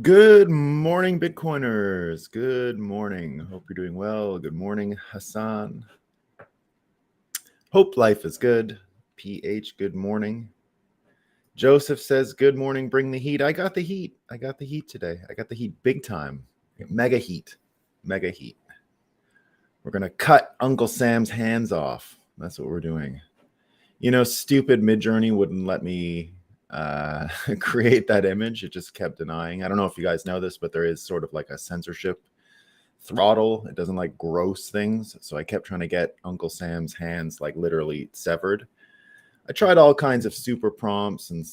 Good morning, Bitcoiners. Good morning. Hope you're doing well. Good morning, Hassan. Hope life is good. PH, good morning. Joseph says, good morning, bring the heat. I got the heat. I got the heat today. I got the heat big time. Mega heat. Mega heat. We're going to cut Uncle Sam's hands off. That's what we're doing. You know, stupid Midjourney wouldn't let me create that image. It just kept denying. I don't know if you guys know this, but there is sort of like a censorship throttle. It doesn't like gross things. So I kept trying to get Uncle Sam's hands like literally severed. I tried all kinds of super prompts and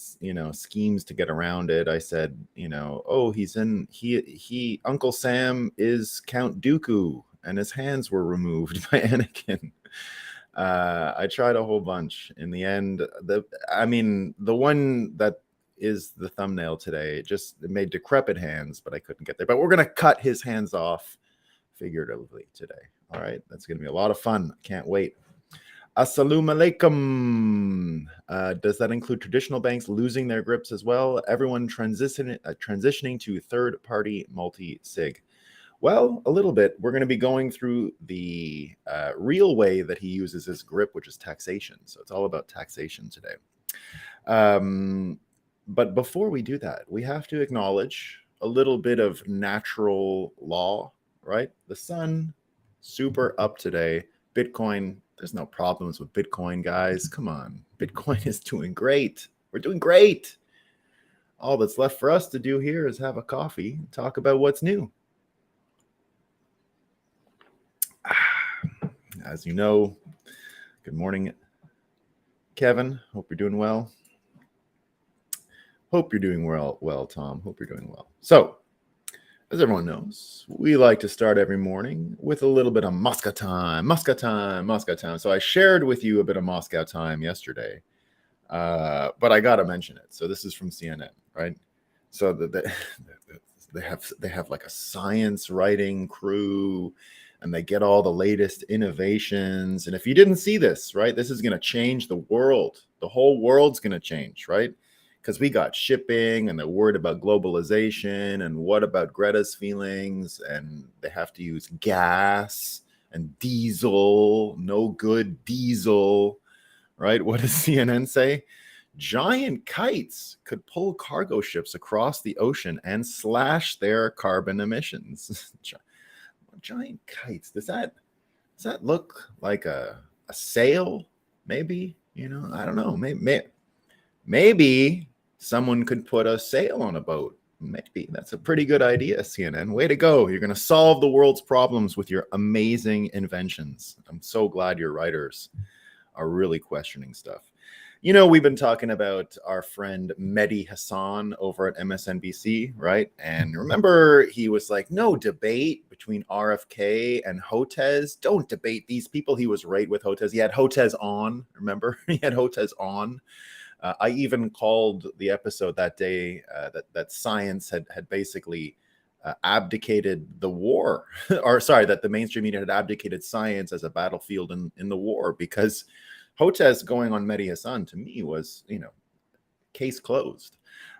schemes to get around it. I said, oh, he Uncle Sam is Count Dooku and his hands were removed by Anakin. I tried a whole bunch. In the end, the one that is the thumbnail today, it made decrepit hands, but I couldn't get there. But we're gonna cut his hands off figuratively today. All right, that's gonna be a lot of fun. Can't wait. Assalamu alaikum. Does that include traditional banks losing their grips as well? Everyone transitioning to third-party multi-sig. Well, a little bit. We're going to be going through the real way that he uses his grip, which is taxation. So it's all about taxation today. But before we do that, we have to acknowledge a little bit of natural law, right? The sun, super up today. Bitcoin, there's no problems with Bitcoin, guys. Come on. Bitcoin is doing great. We're doing great. All that's left for us to do here is have a coffee and talk about what's new. As you know, good morning, Kevin. Hope you're doing well. Hope you're doing well, Tom. Hope you're doing well. So, as everyone knows, we like to start every morning with a little bit of Moscow time. So I shared with you a bit of Moscow time yesterday, but I got to mention it. So this is from CNN, right? So they have like a science writing crew, and they get all the latest innovations. And if you didn't see this, right, this is going to change the world. The whole world's going to change, right? Because we got shipping and they're worried about globalization and what about Greta's feelings, and they have to use gas and diesel, no good diesel, right? What does CNN say? Giant kites could pull cargo ships across the ocean and slash their carbon emissions. Giant kites. Does that look like a sail? Maybe, I don't know. Maybe someone could put a sail on a boat. Maybe that's a pretty good idea, CNN. Way to go. You're going to solve the world's problems with your amazing inventions. I'm so glad your writers are really questioning stuff. We've been talking about our friend Mehdi Hassan over at MSNBC, right? And remember, he was like, no debate between RFK and Hotez. Don't debate these people. He was right with Hotez. He had Hotez on, remember? He had Hotez on. I even called the episode that day that science had basically abdicated the war, or sorry, that the mainstream media had abdicated science as a battlefield in the war, because Hotez going on Mehdi Hassan to me was, case closed.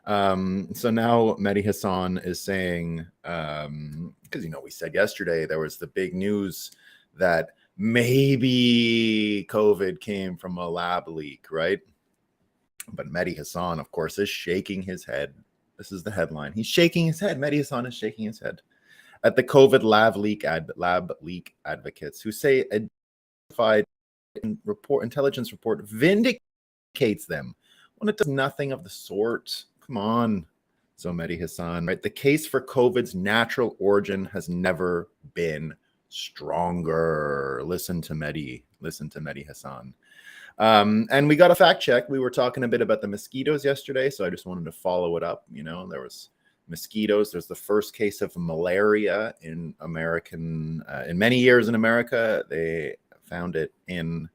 So now Mehdi Hassan is saying, because, we said yesterday there was the big news that maybe COVID came from a lab leak, right? But Mehdi Hassan, of course, is shaking his head. This is the headline. He's shaking his head. Mehdi Hassan is shaking his head at the COVID lab leak advocates who say a intelligence report vindicates them when it does nothing of the sort. Come on. So Mehdi Hassan, right? The case for COVID's natural origin has never been stronger. Listen to Mehdi Hassan. And we got a fact check. We were talking a bit about the mosquitoes yesterday, so I just wanted to follow it up. There was mosquitoes. There's the first case of malaria in many years in America. They found it in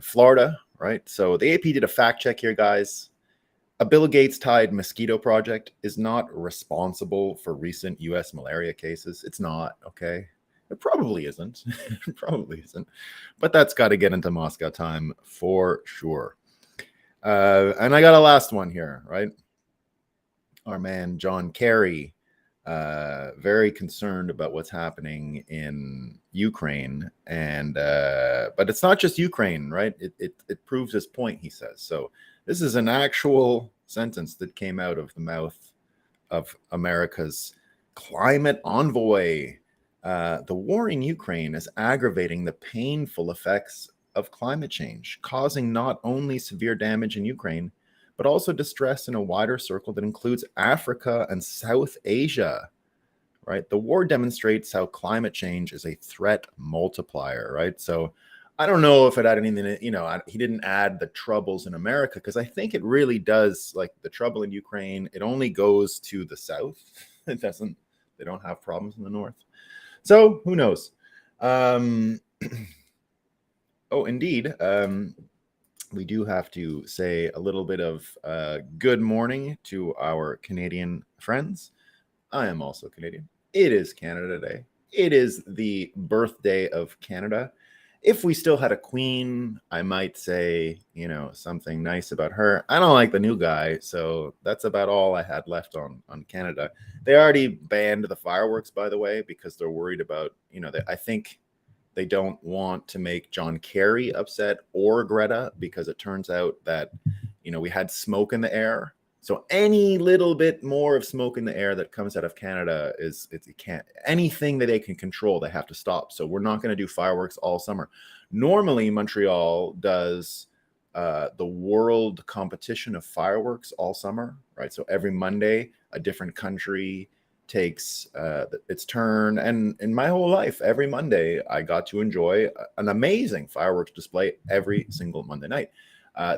Florida, right? So the AP did a fact check here, guys. A Bill Gates tied mosquito project is not responsible for recent US malaria cases. It's not, okay? It probably isn't. It probably isn't. But that's got to get into Moscow time for sure. And I got a last one here, right? our man John Kerry, very concerned about what's happening in Ukraine, and but it's not just Ukraine, right? It proves his point, he says. So this is an actual sentence that came out of the mouth of America's climate envoy. The war in Ukraine is aggravating the painful effects of climate change, causing not only severe damage in Ukraine, but also distress in a wider circle that includes Africa and South Asia, right? The war demonstrates how climate change is a threat multiplier, right? So I don't know if it had anything, he didn't add the troubles in America, because I think it really does, like the trouble in Ukraine, it only goes to the South. It doesn't, they don't have problems in the North. So who knows? Oh, indeed. We do have to say a little bit of good morning to our Canadian friends. I am also Canadian. It is Canada Day. It is the birthday of Canada. If we still had a queen, I might say, something nice about her. I don't like the new guy, so that's about all I had left on Canada. They already banned the fireworks, by the way, because they're worried about, I think they don't want to make John Kerry upset or Greta, because it turns out that, we had smoke in the air. So any little bit more of smoke in the air that comes out of Canada it can't, anything that they can control, they have to stop. So we're not going to do fireworks all summer. Normally, Montreal does the world competition of fireworks all summer, right? So every Monday, a different country takes its turn. And in my whole life, every Monday, I got to enjoy an amazing fireworks display every single Monday night.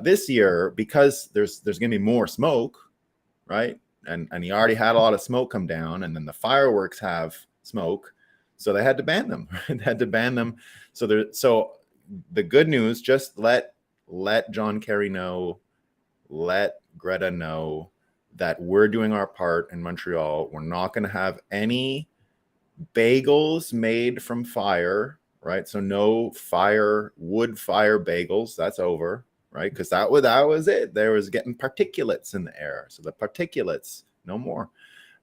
This year, because there's going to be more smoke, right? And he already had a lot of smoke come down, and then the fireworks have smoke, so they had to ban them. They had to ban them. So the good news: just let John Kerry know, let Greta know that we're doing our part in Montreal. We're not going to have any bagels made from fire, right? So no wood fire bagels. That's over. Right, because that was it. There was getting particulates in the air, so the particulates no more,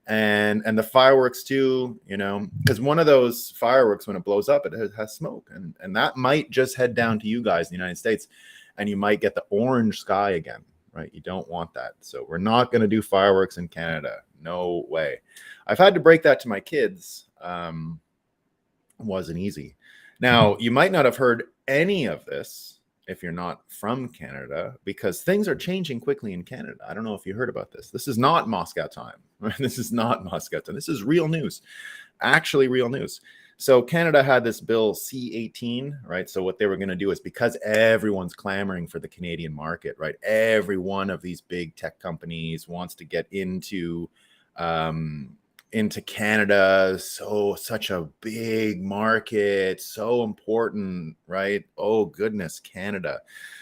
and the fireworks too. Because one of those fireworks, when it blows up, it has smoke, and that might just head down to you guys in the United States, and you might get the orange sky again. Right, you don't want that. So we're not going to do fireworks in Canada. No way. I've had to break that to my kids. Wasn't easy. Now, you might not have heard any of this if you're not from Canada, because things are changing quickly in Canada. I don't know if you heard about this. This is not Moscow time. This is not Moscow time. This is real news, actually real news. So Canada had this bill C-18, right? So what they were going to do is, because everyone's clamoring for the Canadian market, right? Every one of these big tech companies wants to get into Canada. So such a big market, so important, right? Oh goodness, Canada.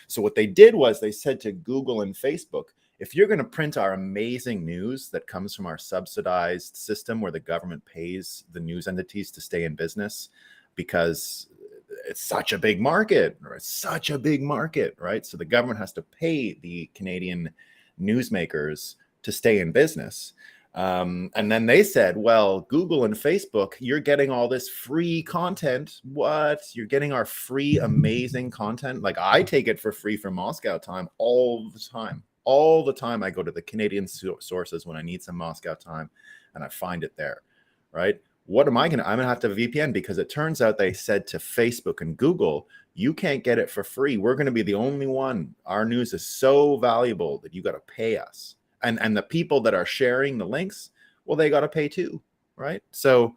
So what they did was they said to Google and Facebook, if you're going to print our amazing news that comes from our subsidized system where the government pays the news entities to stay in business, because it's such a big market, or it's such a big market, right? So the government has to pay the Canadian newsmakers to stay in business. And then they said, well, Google and Facebook, you're getting all this free content. What? You're getting our free, amazing content? Like, I take it for free from Moscow time all the time. All the time I go to the Canadian sources when I need some Moscow time, and I find it there, right? What am I going to? I'm going to have to VPN, because it turns out they said to Facebook and Google, you can't get it for free. We're going to be the only one. Our news is so valuable that you got to pay us. And the people that are sharing the links, well, they got to pay too, right? So,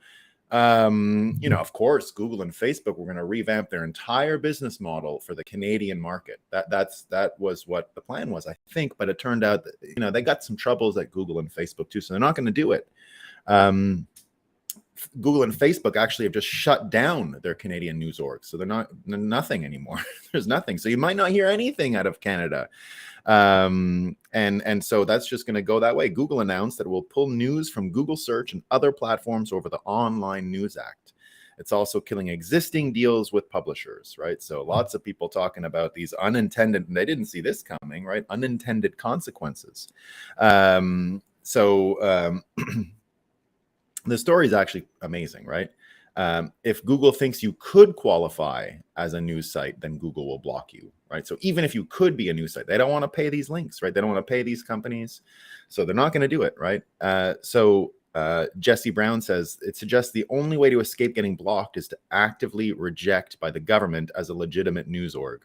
of course, Google and Facebook were going to revamp their entire business model for the Canadian market. That was what the plan was, I think. But it turned out that, they got some troubles at Google and Facebook too, so they're not going to do it. Google and Facebook actually have just shut down their Canadian news orgs, so they're nothing anymore. There's nothing, so you might not hear anything out of Canada. And so that's just going to go that way. Google announced that it will pull news from Google search and other platforms over the Online News Act. It's also killing existing deals with publishers, right? So lots of people talking about these unintended, and they didn't see this coming, right? Unintended consequences. The story is actually amazing, right? If Google thinks you could qualify as a news site, then Google will block you, right? So even if you could be a news site, they don't want to pay these links, right? They don't want to pay these companies, so they're not going to do it, right? Jesse Brown says it suggests the only way to escape getting blocked is to actively reject by the government as a legitimate news org.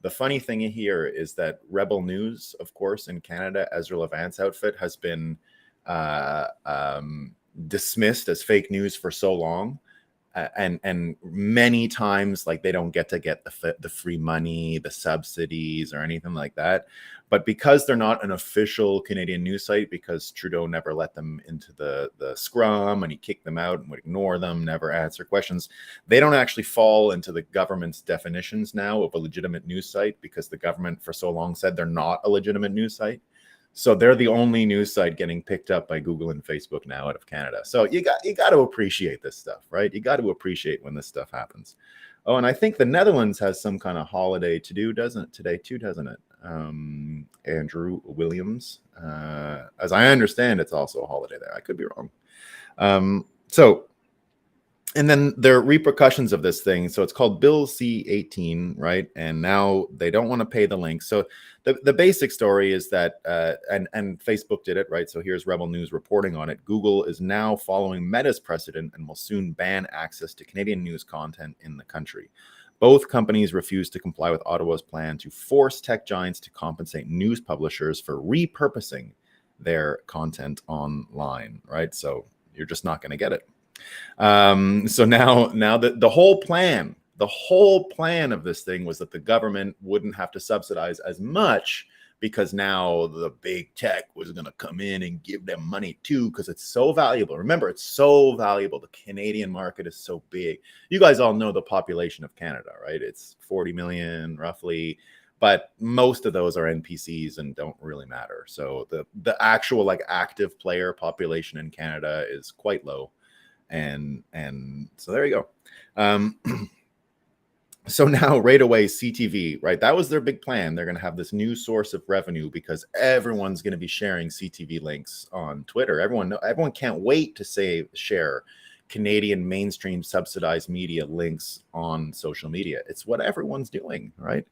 The funny thing here is that Rebel News, of course, in Canada, Ezra Levant's outfit, has been dismissed as fake news for so long. And many times, like, they don't get the free money, the subsidies, or anything like that. But because they're not an official Canadian news site, because Trudeau never let them into the scrum, and he kicked them out and would ignore them, never answer questions, they don't actually fall into the government's definitions now of a legitimate news site, because the government for so long said they're not a legitimate news site. So they're the only news site getting picked up by Google and Facebook now out of Canada. So you got to appreciate this stuff, right? You got to appreciate when this stuff happens. Oh, and I think the Netherlands has some kind of holiday to do, doesn't it, today too, doesn't it? Andrew Williams. As I understand, it's also a holiday there. I could be wrong. And then there are repercussions of this thing. So it's called Bill C-18, right? And now they don't want to pay the links. So the basic story is that, and Facebook did it, right? So here's Rebel News reporting on it. Google is now following Meta's precedent and will soon ban access to Canadian news content in the country. Both companies refuse to comply with Ottawa's plan to force tech giants to compensate news publishers for repurposing their content online, right? So you're just not going to get it. So now the whole plan of this thing was that the government wouldn't have to subsidize as much, because now the big tech was going to come in and give them money too, because it's so valuable. Remember, it's so valuable. The Canadian market is so big. You guys all know the population of Canada, right? It's 40 million roughly, but most of those are NPCs and don't really matter. So the actual, like, active player population in Canada is quite low. And so there you go. So now right away, CTV, right? That was their big plan. They're going to have this new source of revenue because everyone's going to be sharing CTV links on Twitter. Everyone can't wait to share Canadian mainstream subsidized media links on social media. It's what everyone's doing, right?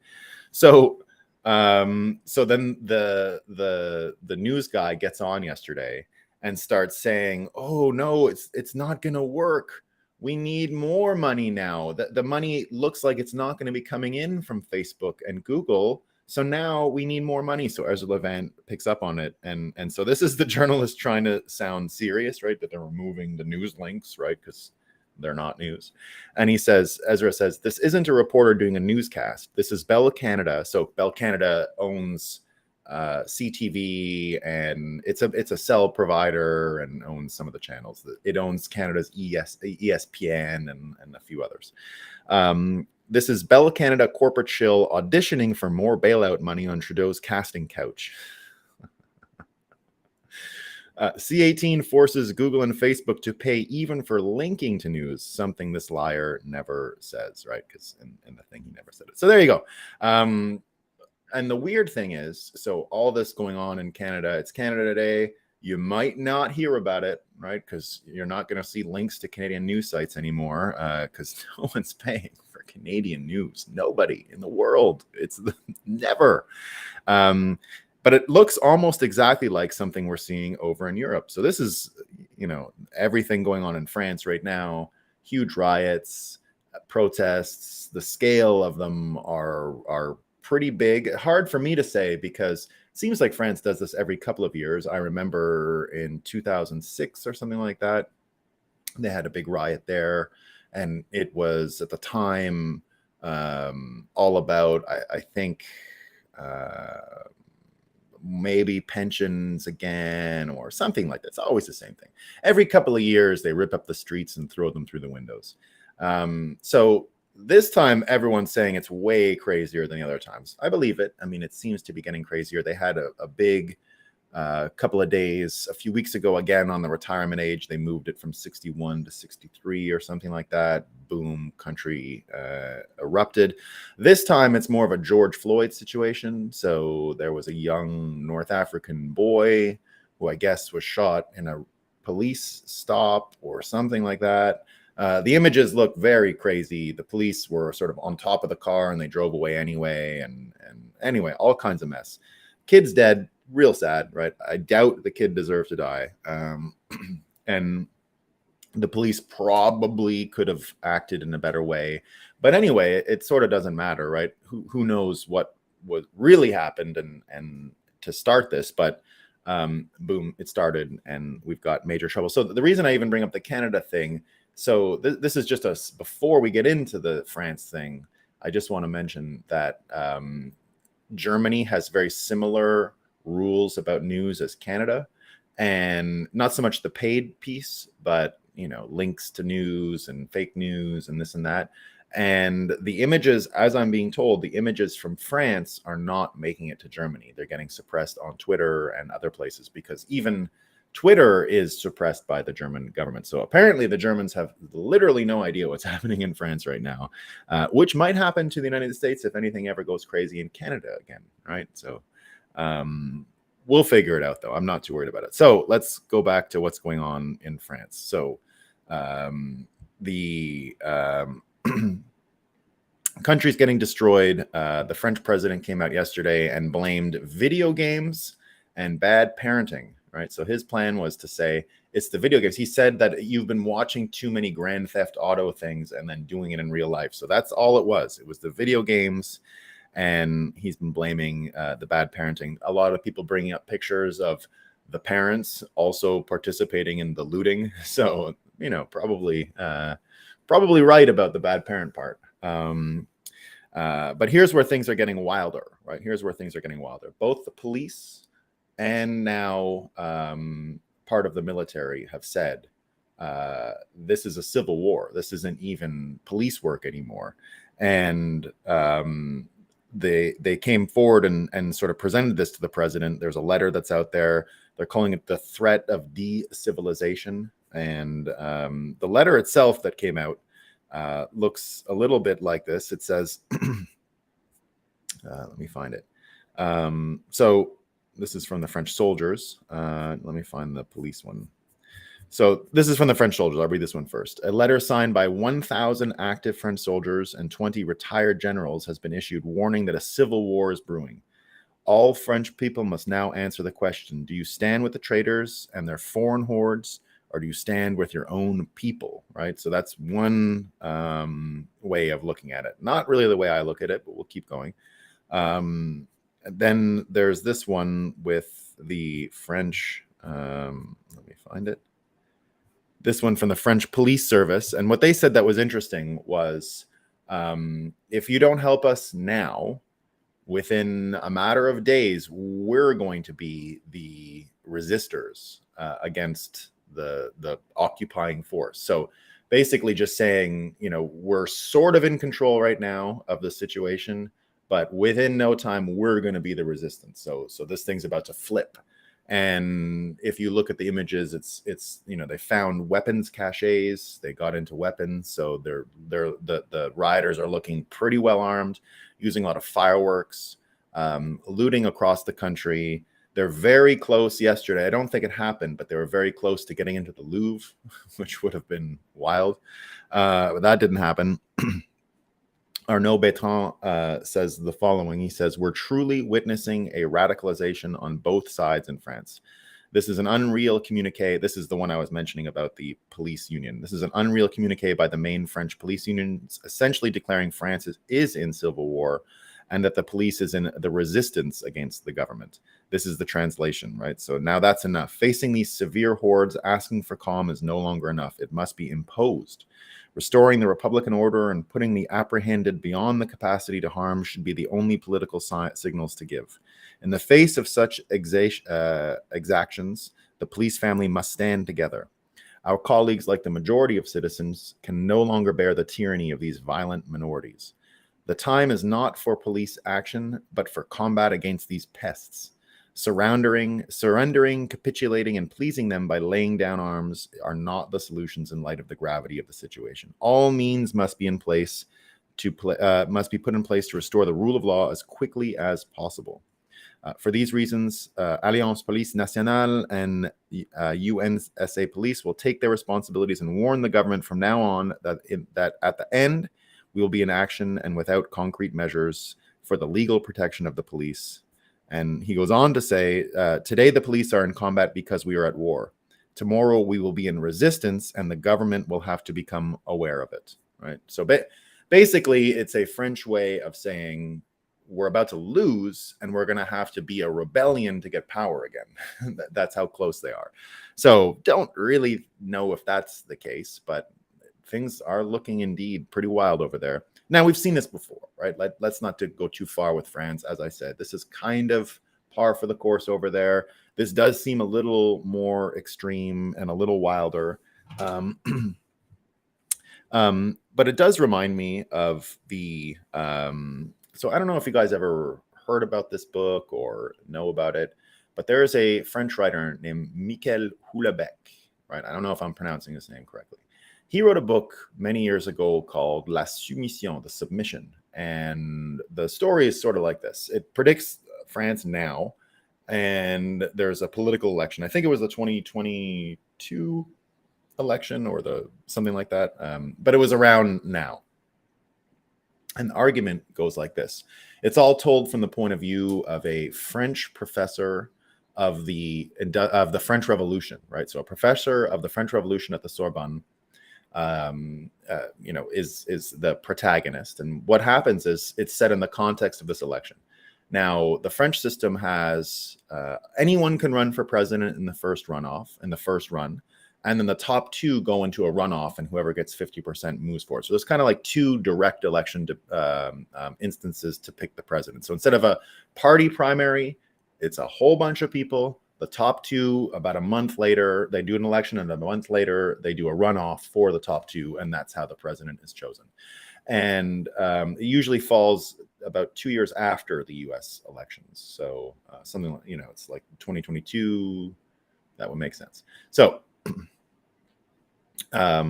So then the news guy gets on yesterday and starts saying, "Oh no, it's not going to work. We need more money now. The money looks like it's not going to be coming in from Facebook and Google. So now we need more money." So Ezra Levant picks up on it. And so this is the journalist trying to sound serious, right? That they're removing the news links, right? Because they're not news. And Ezra says, "This isn't a reporter doing a newscast. This is Bell Canada." So Bell Canada owns CTV, and it's a cell provider and owns some of the channels. It owns Canada's ESPN and a few others. This is Bell Canada corporate shill auditioning for more bailout money on Trudeau's casting couch. C-18 forces Google and Facebook to pay even for linking to news, something this liar never says, right? Because in the thing, he never said it. So there you go. And the weird thing is, so all this going on in Canada, it's Canada Day. You might not hear about it, right? Because you're not going to see links to Canadian news sites anymore, because no one's paying for Canadian news. Nobody in the world. It's never. But it looks almost exactly like something we're seeing over in Europe. So this is, everything going on in France right now, huge riots, protests. The scale of them are pretty big. Hard for me to say, because it seems like France does this every couple of years. I remember in 2006 or something like that, they had a big riot there, and it was at the time all about, I think, maybe pensions again or something like that. It's always the same thing. Every couple of years, they rip up the streets and throw them through the windows. So this time, everyone's saying it's way crazier than the other times. I believe it. I mean, it seems to be getting crazier. They had a big couple of days a few weeks ago, again, on the retirement age. They moved it from 61 to 63 or something like that. Boom, country erupted. This time, it's more of a George Floyd situation. So there was a young North African boy who I guess was shot in a police stop or something like that. The images look very crazy. The police were sort of on top of the car and they drove away anyway. And anyway, all kinds of mess. Kid's dead. Real sad, right? I doubt the kid deserved to die. And the police probably could have acted in a better way. But anyway, it sort of doesn't matter, right? Who knows what really happened and to start this, but boom, it started and we've got major trouble. So the reason I even bring up the Canada thing, so this is just us before we get into the France thing, I just want to mention that Germany has very similar rules about news as Canada, and not so much the paid piece, but links to news and fake news and this and that. And the images, as I'm being told, the images from France are not making it to Germany. They're getting suppressed on Twitter and other places because even Twitter is suppressed by the German government. So apparently the Germans have literally no idea what's happening in France right now, which might happen to the United States if anything ever goes crazy in Canada again, right? So we'll figure it out, though. I'm not too worried about it. So let's go back to what's going on in France. So the country's getting destroyed. The French president came out yesterday and blamed video games and bad parenting, right? So his plan was to say it's the video games. He said that you've been watching too many Grand Theft Auto things and then doing it in real life. So that's all it was. It was the video games. And he's been blaming the bad parenting. A lot of people bringing up pictures of the parents also participating in the looting. So, probably right about the bad parent part. But here's where things are getting wilder, right? Here's where things are getting wilder. Both the police and now part of the military have said this is a civil war. This isn't even police work anymore. And they came forward and sort of presented this to the president. There's a letter that's out there. They're calling it the threat of de-civilization. And the letter itself that came out looks a little bit like this. It says, let me find it. So this is from the French soldiers. Let me find the police one. So this is from the French soldiers. I'll read this one first. A letter signed by 1,000 active French soldiers and 20 retired generals has been issued warning that a civil war is brewing. All French people must now answer the question, do you stand with the traitors and their foreign hordes, or do you stand with your own people, right? So that's one way of looking at it. Not really the way I look at it, but we'll keep going. Then there's this one with the French, let me find it. This one from the French police service. And what they said that was interesting was, if you don't help us now, within a matter of days, we're going to be the resistors against the occupying force. So basically just saying, we're sort of in control right now of the situation, but within no time, we're going to be the resistance. So this thing's about to flip. And if you look at the images, it's they found weapons caches. They got into weapons, so the rioters are looking pretty well armed, using a lot of fireworks, looting across the country. They're very close yesterday. I don't think it happened, but they were very close to getting into the Louvre, which would have been wild. But that didn't happen. Arnaud Bertrand says the following. He says, we're truly witnessing a radicalization on both sides in France. This is an unreal communique. This is the one I was mentioning about the police union. This is an unreal communique by the main French police unions, essentially declaring France is in civil war and that the police is in the resistance against the government. This is the translation, right? So now that's enough. Facing these severe hordes, asking for calm is no longer enough. It must be imposed. Restoring the Republican order and putting the apprehended beyond the capacity to harm should be the only political signals to give. In the face of such exactions, the police family must stand together. Our colleagues, like the majority of citizens, can no longer bear the tyranny of these violent minorities. The time is not for police action, but for combat against these pests. Surrendering, capitulating, and pleasing them by laying down arms are not the solutions in light of the gravity of the situation. All means must be in place must be put in place to restore the rule of law as quickly as possible. For these reasons, Alliance Police Nationale and UNSA Police will take their responsibilities and warn the government from now on that at the end, we will be in action and without concrete measures for the legal protection of the police. And he goes on to say, today the police are in combat because we are at war. Tomorrow we will be in resistance and the government will have to become aware of it, right? So basically, it's a French way of saying we're about to lose and we're going to have to be a rebellion to get power again. That's how close they are. So don't really know if that's the case, but things are looking indeed pretty wild over there. Now, we've seen this before, right? Let's not go too far with France. As I said, this is kind of par for the course over there. This does seem a little more extreme and a little wilder. But it does remind me of the... so I don't know if you guys ever heard about this book or know about it, but there is a French writer named Michel Houellebecq, right? I don't know if I'm pronouncing his name correctly. He wrote a book many years ago called La Soumission, the Submission. And the story is sort of like this. It predicts France now, and there's a political election. I think it was the 2022 election or something like that. But it was around now. And the argument goes like this. It's all told from the point of view of a French professor of the French Revolution, right? So a professor of the French Revolution at the Sorbonne, is the protagonist. And what happens is it's set in the context of this election. Now, the French system has anyone can run for president in the first run. And then the top two go into a runoff, and whoever gets 50% moves forward. So there's kind of like two direct election instances to pick the president. So instead of a party primary, it's a whole bunch of people. The top two, about a month later, they do an election, and a month later, they do a runoff for the top two, and that's how the president is chosen. And it usually falls about 2 years after the U.S. elections. So something like, it's like 2022. That would make sense. So, or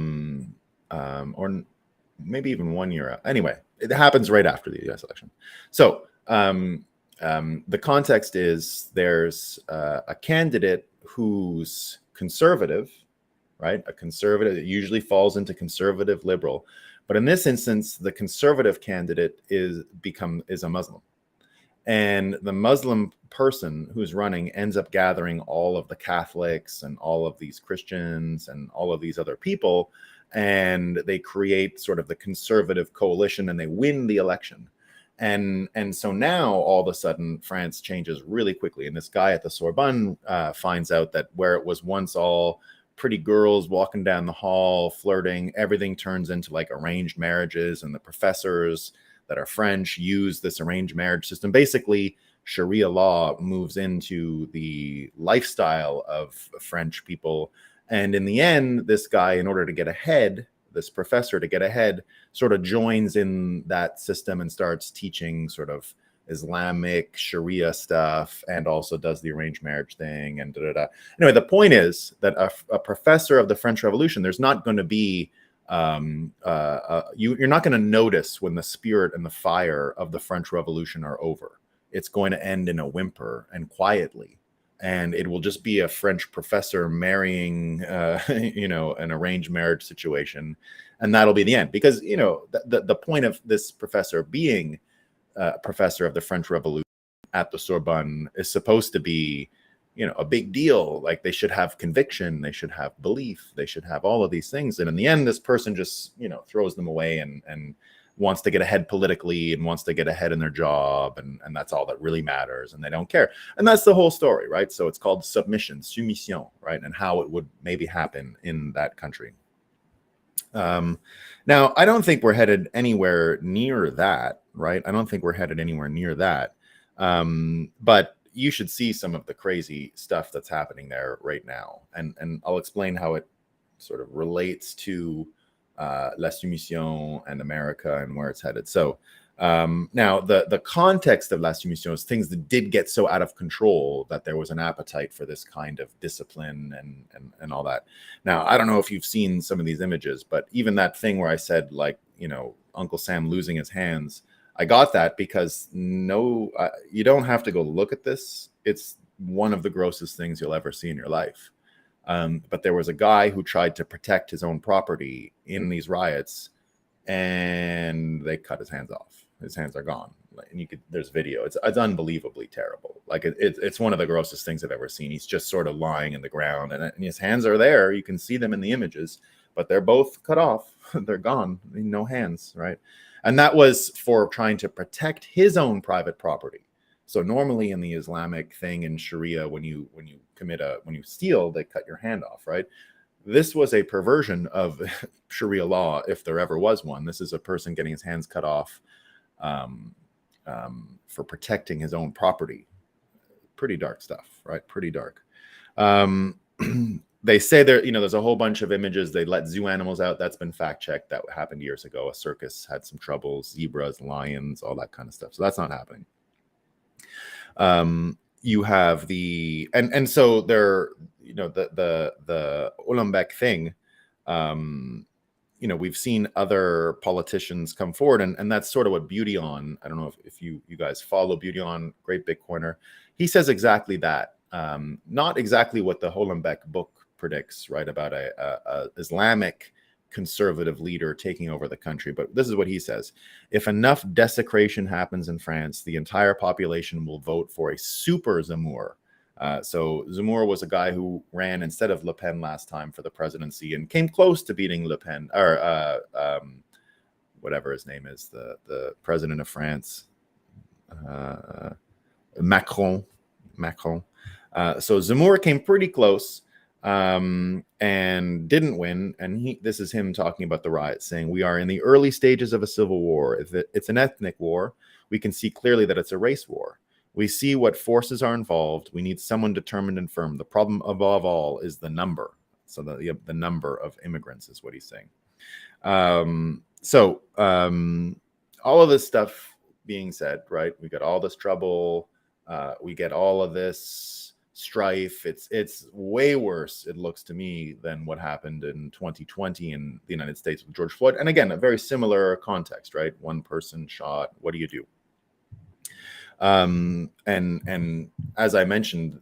maybe even 1 year out. Anyway, it happens right after the U.S. election. So the context is there's a candidate who's conservative, right? A conservative, it usually falls into conservative liberal. But in this instance, the conservative candidate is a Muslim. And the Muslim person who's running ends up gathering all of the Catholics and all of these Christians and all of these other people, and they create sort of the conservative coalition, and they win the election. And so now all of a sudden France changes really quickly. And this guy at the Sorbonne finds out that where it was once all pretty girls walking down the hall, flirting, everything turns into like arranged marriages, and the professors that are French use this arranged marriage system. Basically, Sharia law moves into the lifestyle of French people. And in the end, this guy, in order to get ahead, this professor to get ahead, sort of joins in that system and starts teaching sort of Islamic Sharia stuff, and also does the arranged marriage thing and Anyway, the point is that a professor of the French Revolution, there's not going to be you're not going to notice when the spirit and the fire of the French Revolution are over. It's going to end in a whimper and quietly, and it will just be a French professor marrying an arranged marriage situation, and that'll be the end. Because the point of this professor being a professor of the French Revolution at the Sorbonne is supposed to be a big deal. Like, they should have conviction, they should have belief, they should have all of these things. And in the end, this person just, throws them away and wants to get ahead politically and wants to get ahead in their job. And that's all that really matters. And they don't care. And that's the whole story, right? So it's called submission, soumission, right? And how it would maybe happen in that country. Now, I don't think we're headed anywhere near that, right? I don't think we're headed anywhere near that. But you should see some of the crazy stuff that's happening there right now. And I'll explain how it sort of relates to La Soumission and America and where it's headed. So now the context of La Soumission is things that did get so out of control that there was an appetite for this kind of discipline and all that. Now, I don't know if you've seen some of these images, but even that thing where I said, like, Uncle Sam losing his hands, I got that because you don't have to go look at this. It's one of the grossest things you'll ever see in your life. But there was a guy who tried to protect his own property in these riots, and they cut his hands off. His hands are gone, and there's video. It's unbelievably terrible. Like it's one of the grossest things I've ever seen. He's just sort of lying in the ground, and his hands are there. You can see them in the images, but they're both cut off. They're gone. No hands, right? And that was for trying to protect his own private property. So normally in the Islamic thing in Sharia, when you steal, they cut your hand off, right? This was a perversion of Sharia law, if there ever was one. This is a person getting his hands cut off for protecting his own property. Pretty dark stuff, right? Pretty dark. They say there's a whole bunch of images. They let zoo animals out. That's been fact checked. That happened years ago. A circus had some troubles, zebras, lions, all that kind of stuff. So that's not happening. You have so there, the Ulambek thing, we've seen other politicians come forward, and that's sort of what Beauty On, I don't know if you guys follow Beauty On, great Bitcoiner. He says exactly that. Not exactly what the Hollenbeck book predicts, right, about a Islamic conservative leader taking over the country, but this is what he says: if enough desecration happens in France, the entire population will vote for a super Zemmour. So Zemmour was a guy who ran instead of Le Pen last time for the presidency and came close to beating Le Pen, or whatever his name is, the president of France, Macron. So Zemmour came pretty close and didn't win. And this is him talking about the riots, saying, "We are in the early stages of a civil war. If it's an ethnic war, we can see clearly that it's a race war. We see what forces are involved. We need someone determined and firm. The problem above all is the number." So the number of immigrants is what he's saying. All of this stuff being said, right? We got all this trouble. We get all of this strife. It's way worse, it looks to me, than what happened in 2020 in the United States with George Floyd. And again, a very similar context, right? One person shot. What do you do? And as I mentioned,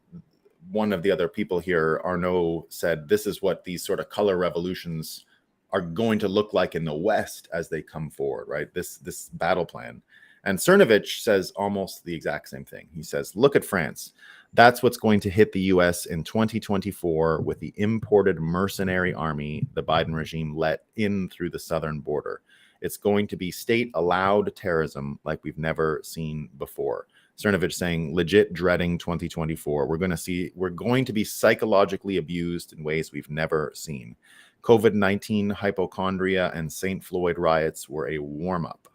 one of the other people here, Arnaud, said this is what these sort of color revolutions are going to look like in the West as they come forward, right? This battle plan. And Cernovich says almost the exact same thing. He says, look at France. That's what's going to hit the US in 2024 with the imported mercenary army the Biden regime let in through the southern border. It's going to be state-allowed terrorism like we've never seen before. Cernovich saying, legit dreading 2024. We're going to be psychologically abused in ways we've never seen. COVID-19 hypochondria and St. Floyd riots were a warm-up.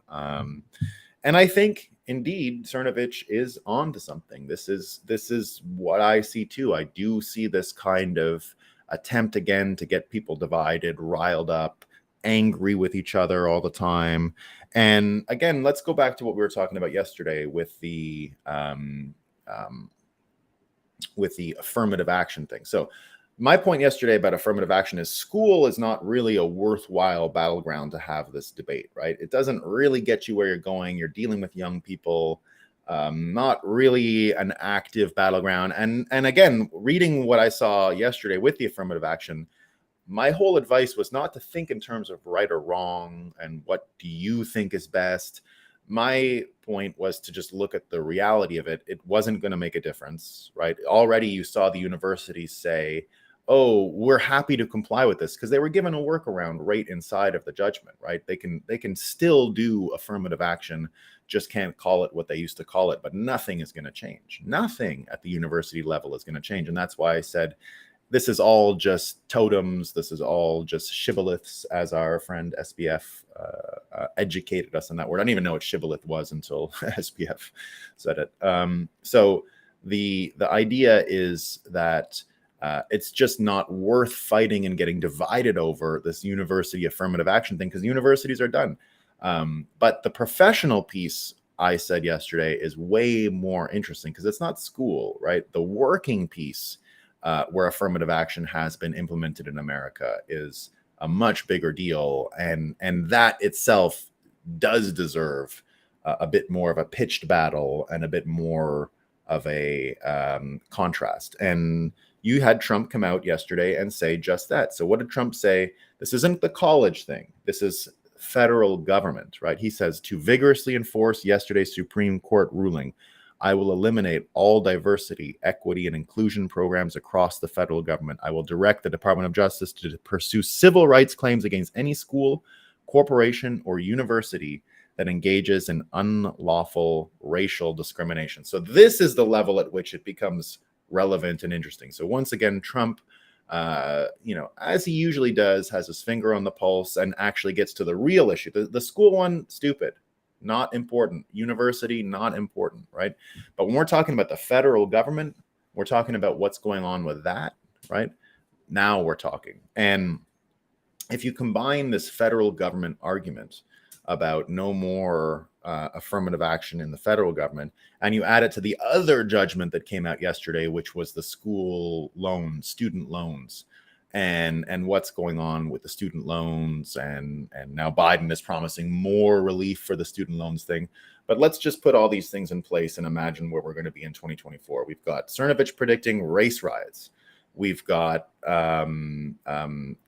And I think, indeed, Cernovich is on to something. This is what I see too. I do see this kind of attempt again to get people divided, riled up, angry with each other all the time. And again, let's go back to what we were talking about yesterday with the affirmative action thing. So my point yesterday about affirmative action is school is not really a worthwhile battleground to have this debate, right? It doesn't really get you where you're going. You're dealing with young people, not really an active battleground. And again, reading what I saw yesterday with the affirmative action, my whole advice was not to think in terms of right or wrong and what do you think is best. My point was to just look at the reality of it. It wasn't going to make a difference, right? Already you saw the universities say, oh, we're happy to comply with this, because they were given a workaround right inside of the judgment, right? They can still do affirmative action, just can't call it what they used to call it, but nothing is going to change. Nothing at the university level is going to change. And that's why I said, this is all just totems. This is all just shibboleths, as our friend SBF educated us on that word. I didn't even know what shibboleth was until SBF said it. So the idea is that it's just not worth fighting and getting divided over this university affirmative action thing, because universities are done. But the professional piece, I said yesterday, is way more interesting because it's not school, right? The working piece, where affirmative action has been implemented in America, is a much bigger deal, and that itself does deserve a bit more of a pitched battle and a bit more of a contrast. And you had Trump come out yesterday and say just that. So what did Trump say? This isn't the college thing. This is federal government, right? He says, to vigorously enforce yesterday's Supreme Court ruling, I will eliminate all diversity, equity, and inclusion programs across the federal government. I will direct the Department of Justice to pursue civil rights claims against any school, corporation, or university that engages in unlawful racial discrimination. So this is the level at which it becomes relevant and interesting. So once again, Trump, as he usually does, has his finger on the pulse and actually gets to the real issue. The school one, stupid, not important. University, not important, right? But when we're talking about the federal government, we're talking about what's going on with that, right? Now we're talking. And if you combine this federal government argument about no more affirmative action in the federal government, and you add it to the other judgment that came out yesterday, which was the school loans, student loans, and what's going on with the student loans, and now Biden is promising more relief for the student loans thing. But let's just put all these things in place and imagine where we're going to be in 2024. We've got Cernovich predicting race riots. We've got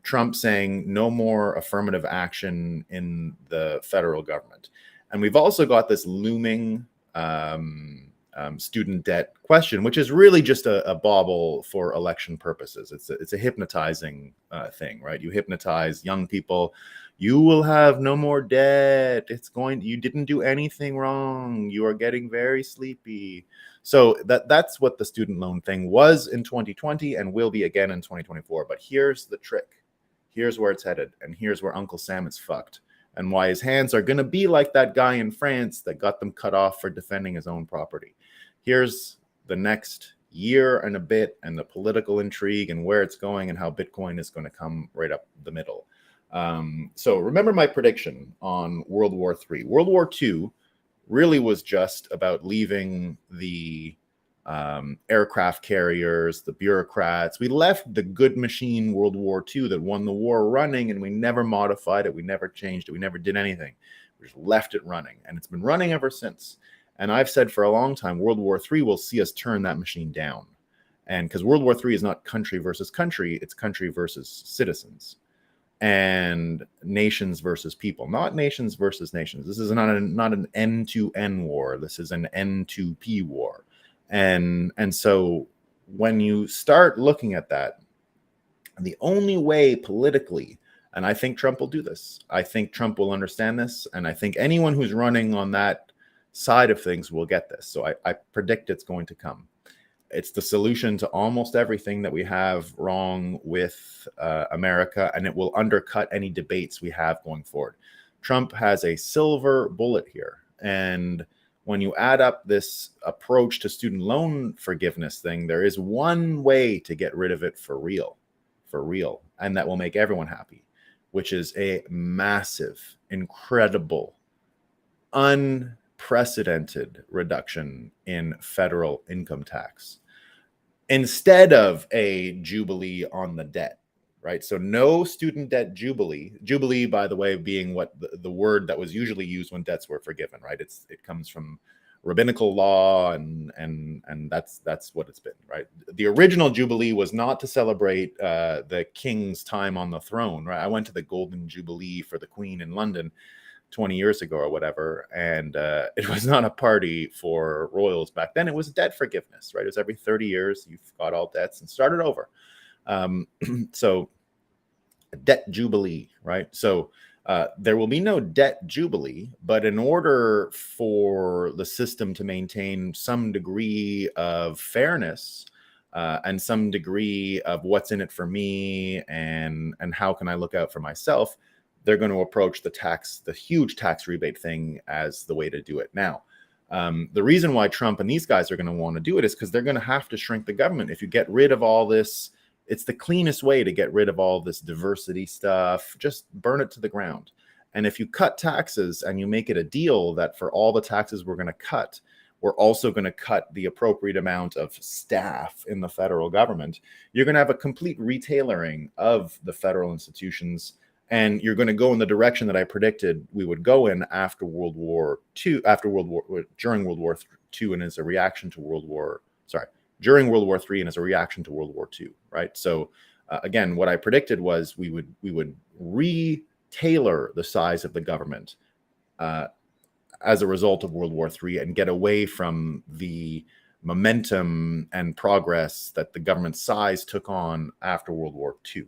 Trump saying no more affirmative action in the federal government. And we've also got this looming student debt question, which is really just a bauble for election purposes. It's a hypnotizing thing, right? You hypnotize young people. You will have no more debt. You didn't do anything wrong. You are getting very sleepy. So that's what the student loan thing was in 2020 and will be again in 2024. But here's the trick. Here's where it's headed. And here's where Uncle Sam is fucked. And why his hands are going to be like that guy in France that got them cut off for defending his own property. Here's the next year and a bit and the political intrigue and where it's going and how Bitcoin is going to come right up the middle. So remember my prediction on World War III. World War II really was just about leaving the aircraft carriers, the bureaucrats. We left the good machine World War II that won the war running, and we never modified it. We never changed it. We never did anything. We just left it running, and it's been running ever since. And I've said for a long time, World War III will see us turn that machine down. And because World War III is not country versus country, it's country versus citizens. And nations versus people, not nations versus nations. This is not an N2N war. This is an N2P war. And so when you start looking at that, the only way politically, and I think Trump will do this, I think Trump will understand this, and I think anyone who's running on that side of things will get this. So I predict it's going to come. It's the solution to almost everything that we have wrong with America, and it will undercut any debates we have going forward. Trump has a silver bullet here. And when you add up this approach to student loan forgiveness thing, there is one way to get rid of it for real, and that will make everyone happy, which is a massive, incredible, unprecedented reduction in federal income tax, instead of a jubilee on the debt, right? So no student debt jubilee. Jubilee, by the way, being what the word that was usually used when debts were forgiven, right? It comes from rabbinical law, and that's what it's been, right? The original jubilee was not to celebrate the king's time on the throne, right? I went to the Golden Jubilee for the Queen in London 20 years ago or whatever, and it was not a party for royals back then. It was debt forgiveness, right? It was every 30 years you got all debts and started over. So a debt jubilee, right? So there will be no debt jubilee, but in order for the system to maintain some degree of fairness and some degree of what's in it for me and how can I look out for myself, they're going to approach the huge tax rebate thing as the way to do it. Now, the reason why Trump and these guys are going to want to do it is because they're going to have to shrink the government. If you get rid of all this, it's the cleanest way to get rid of all this diversity stuff. Just burn it to the ground. And if you cut taxes and you make it a deal that for all the taxes we're going to cut, we're also going to cut the appropriate amount of staff in the federal government, you're going to have a complete retailoring of the federal institutions And you're going to go in the direction that I predicted we would go in after World War II, during World War II, and as a reaction to during World War III, and as a reaction to World War II, right? So again, what I predicted was we would re-tailor the size of the government as a result of World War III, and get away from the momentum and progress that the government size took on after World War II.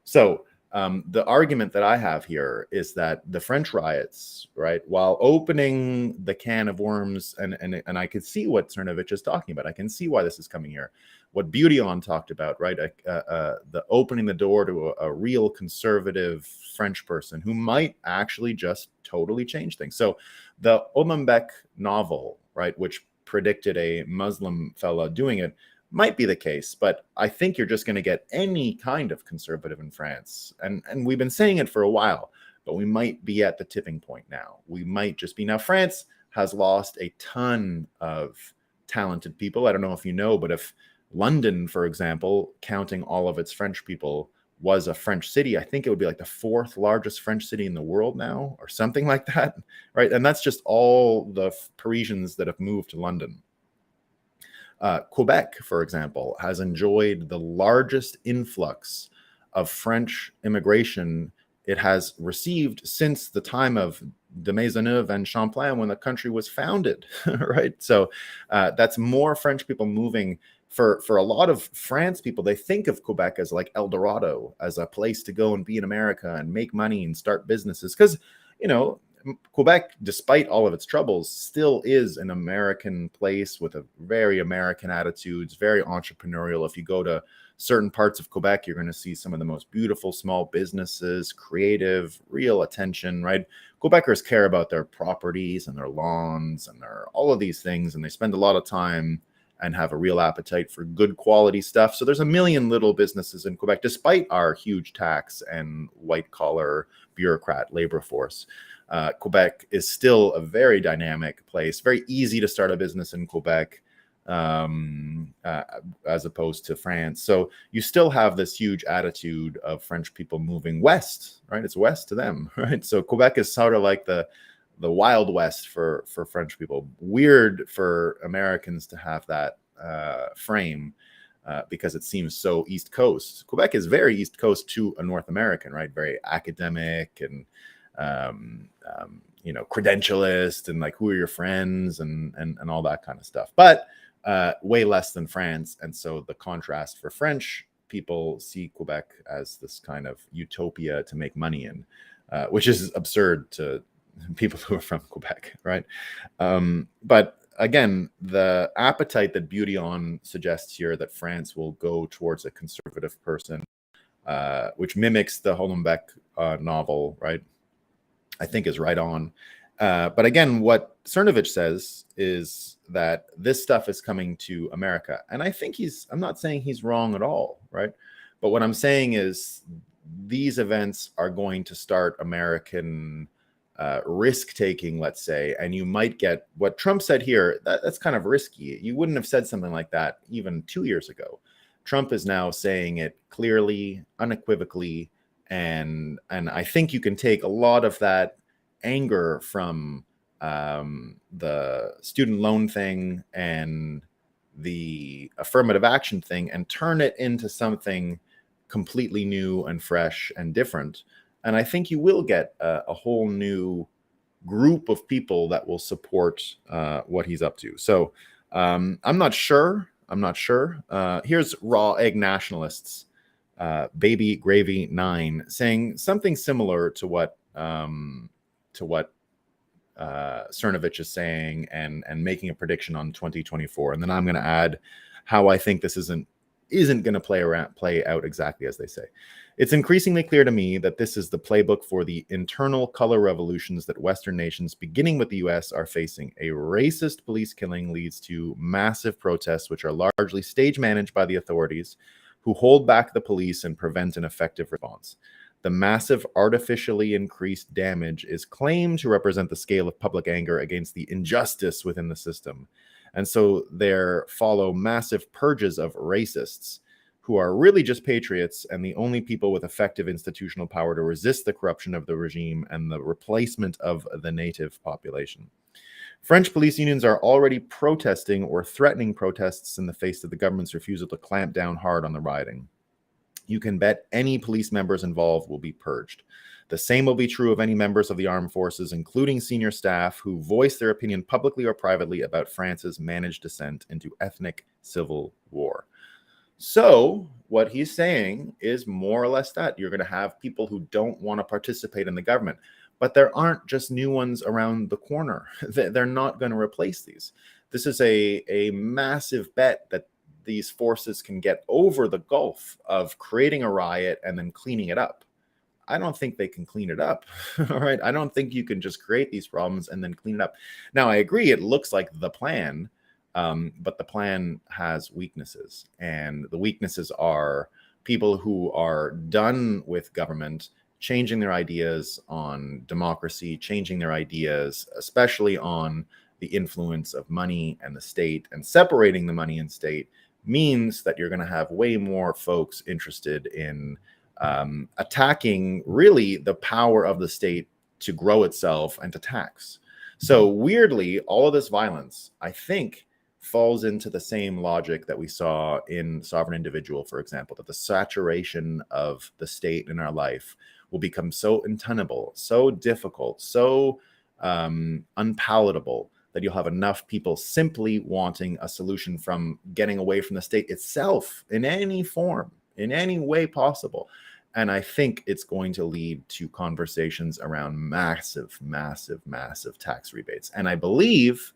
So the argument that I have here is that the French riots, right, while opening the can of worms, and I could see what Cernovich is talking about. I can see why this is coming here. What Beautillon talked about, right, the opening the door to a real conservative French person who might actually just totally change things. So the Omenbeck novel, right, which predicted a Muslim fella doing it, might be the case, but I think you're just going to get any kind of conservative in France. And we've been saying it for a while, but we might be at the tipping point now. We might just be. Now, France has lost a ton of talented people. I don't know if you know, but if London, for example, counting all of its French people, was a French city, I think it would be like the 4th largest French city in the world now, or something like that, right? And that's just all the Parisians that have moved to London. Quebec, for example, has enjoyed the largest influx of French immigration it has received since the time of de Maisonneuve and Champlain, when the country was founded, right? So that's more French people moving. For a lot of France people, they think of Quebec as like El Dorado, as a place to go and be in America and make money and start businesses. Because, Quebec, despite all of its troubles, still is an American place with a very American attitudes, very entrepreneurial. If you go to certain parts of Quebec, you're going to see some of the most beautiful small businesses, creative, real attention, right? Quebecers care about their properties and their lawns and all of these things, and they spend a lot of time and have a real appetite for good quality stuff. So there's a million little businesses in Quebec, despite our huge tax and white collar bureaucrat labor force. Quebec is still a very dynamic place, very easy to start a business in Quebec, as opposed to France. So you still have this huge attitude of French people moving west, right? It's west to them, right? So Quebec is sort of like the Wild West for French people. Weird for Americans to have that frame because it seems so East Coast. Quebec is very East Coast to a North American, right? Very academic and credentialist, and like, who are your friends and all that kind of stuff. But way less than France. And so the contrast for French people see Quebec as this kind of utopia to make money in, which is absurd to people who are from Quebec, right? But again, the appetite that Beautillon suggests here, that France will go towards a conservative person, which mimics the Hollenbeck novel, right, I think is right on. But again, what Cernovich says is that this stuff is coming to America. And I think I'm not saying he's wrong at all, right? But what I'm saying is these events are going to start American risk-taking, let's say, and you might get what Trump said here. That's kind of risky. You wouldn't have said something like that even 2 years ago. Trump is now saying it clearly, unequivocally, and I think you can take a lot of that anger from the student loan thing and the affirmative action thing and turn it into something completely new and fresh and different. And I think you will get a whole new group of people that will support what he's up to. So I'm not sure. Here's Raw Egg Nationalists, Baby Gravy 9, saying something similar to what Cernovich is saying, and making a prediction on 2024. And then I'm going to add how I think this isn't going to play out exactly as they say. It's increasingly clear to me that this is the playbook for the internal color revolutions that Western nations, beginning with the US, are facing. A racist police killing leads to massive protests, which are largely stage managed by the authorities, who hold back the police and prevent an effective response. The massive artificially increased damage is claimed to represent the scale of public anger against the injustice within the system. And so there follow massive purges of racists who are really just patriots and the only people with effective institutional power to resist the corruption of the regime and the replacement of the native population. French police unions are already protesting or threatening protests in the face of the government's refusal to clamp down hard on the rioting. You can bet any police members involved will be purged. The same will be true of any members of the armed forces, including senior staff, who voice their opinion publicly or privately about France's managed descent into ethnic civil war. So what he's saying is more or less that you're going to have people who don't want to participate in the government. But there aren't just new ones around the corner. They're not going to replace these. This is a massive bet that these forces can get over the gulf of creating a riot and then cleaning it up. I don't think they can clean it up. All right. I don't think you can just create these problems and then clean it up. Now, I agree, it looks like the plan, but the plan has weaknesses. And the weaknesses are people who are done with government changing their ideas on democracy, changing their ideas, especially on the influence of money and the state, and separating the money and state means that you're going to have way more folks interested in attacking really the power of the state to grow itself and to tax. So weirdly, all of this violence, I think, falls into the same logic that we saw in Sovereign Individual, for example, that the saturation of the state in our life will become so untenable, so difficult, so unpalatable that you'll have enough people simply wanting a solution from getting away from the state itself in any form, in any way possible. And I think it's going to lead to conversations around massive, massive, massive tax rebates. And I believe,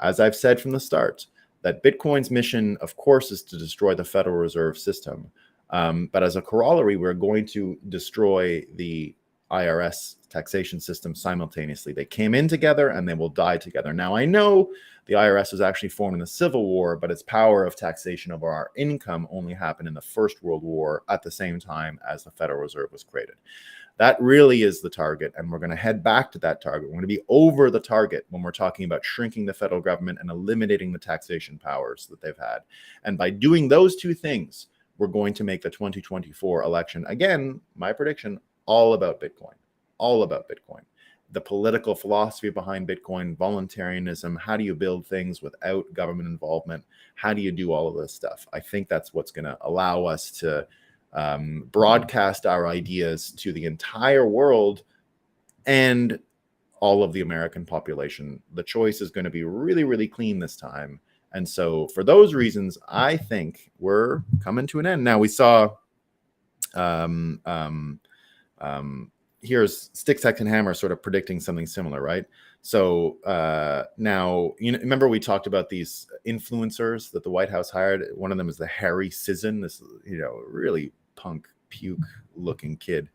as I've said from the start, that Bitcoin's mission, of course, is to destroy the Federal Reserve System. But as a corollary, we're going to destroy the IRS taxation system simultaneously. They came in together and they will die together. Now, I know the IRS was actually formed in the Civil War, but its power of taxation of our income only happened in the First World War at the same time as the Federal Reserve was created. That really is the target, and we're going to head back to that target. We're going to be over the target when we're talking about shrinking the federal government and eliminating the taxation powers that they've had. And by doing those two things, we're going to make the 2024 election, again, my prediction, all about Bitcoin. All about Bitcoin. The political philosophy behind Bitcoin, voluntarism, how do you build things without government involvement? How do you do all of this stuff? I think that's what's going to allow us to broadcast our ideas to the entire world and all of the American population. The choice is going to be really, really clean this time. And so for those reasons, I think we're coming to an end. Now we saw here's Sticks, Axe, and Hammer sort of predicting something similar, right? So now, remember we talked about these influencers that the White House hired. One of them is the Harry Sisson, this really punk puke looking kid.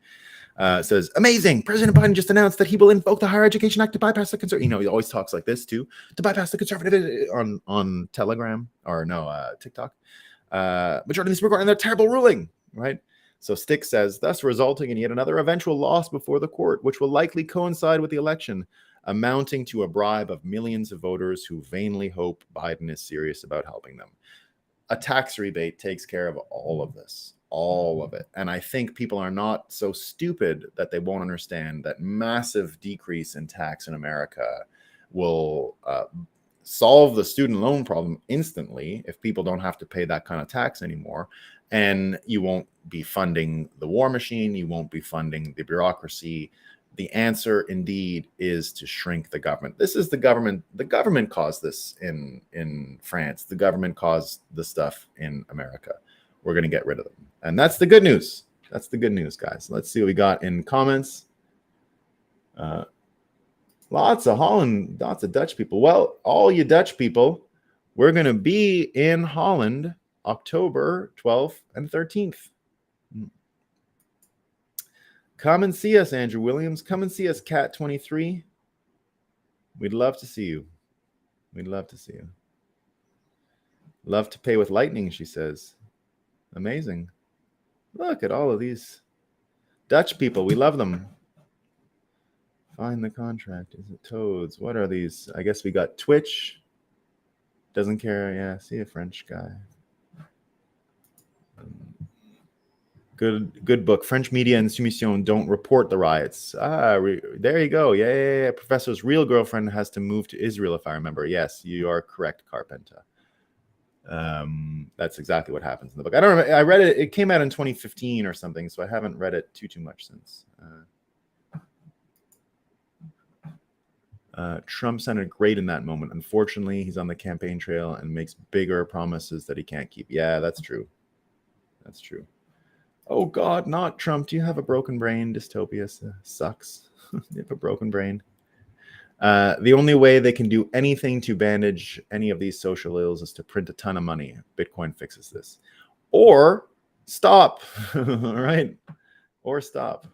Says, amazing, President Biden just announced that he will invoke the Higher Education Act to bypass the conservative. He always talks like this too, to bypass the conservative on Telegram or TikTok. Majority of these regarding their terrible ruling, right? So Stick says, thus resulting in yet another eventual loss before the court, which will likely coincide with the election, amounting to a bribe of millions of voters who vainly hope Biden is serious about helping them. A tax rebate takes care of all of this, all of it. And I think people are not so stupid that they won't understand that massive decrease in tax in America will solve the student loan problem instantly if people don't have to pay that kind of tax anymore. And you won't be funding the war machine. You won't be funding the bureaucracy. The answer, indeed, is to shrink the government. This is the government. The government caused this in France. The government caused the stuff in America. We're going to get rid of them. And that's the good news. That's the good news, guys. Let's see what we got in comments. Lots of Holland, lots of Dutch people. Well, all you Dutch people, we're going to be in Holland October 12th and 13th. Come and see us, Andrew Williams. Come and see us, Cat23. We'd love to see you. We'd love to see you. Love to pay with lightning, she says. Amazing. Look at all of these Dutch people. We love them. Find the contract. Is it Toads? What are these? I guess we got Twitch. Doesn't care. Yeah, see a French guy. Good book. French media and Soumission don't report the riots. There you go. Yeah. Professor's real girlfriend has to move to Israel, if I remember. Yes, you are correct, Carpenter. That's exactly what happens in the book. I don't remember. I read it. It came out in 2015 or something, so I haven't read it too much since. Trump sounded great in that moment. Unfortunately, he's on the campaign trail and makes bigger promises that he can't keep. Yeah, that's true. That's true. Oh God, not Trump. Do you have a broken brain? Dystopia sucks. You have a broken brain. The only way they can do anything to bandage any of these social ills is to print a ton of money. Bitcoin fixes this. Or stop, right? Or stop.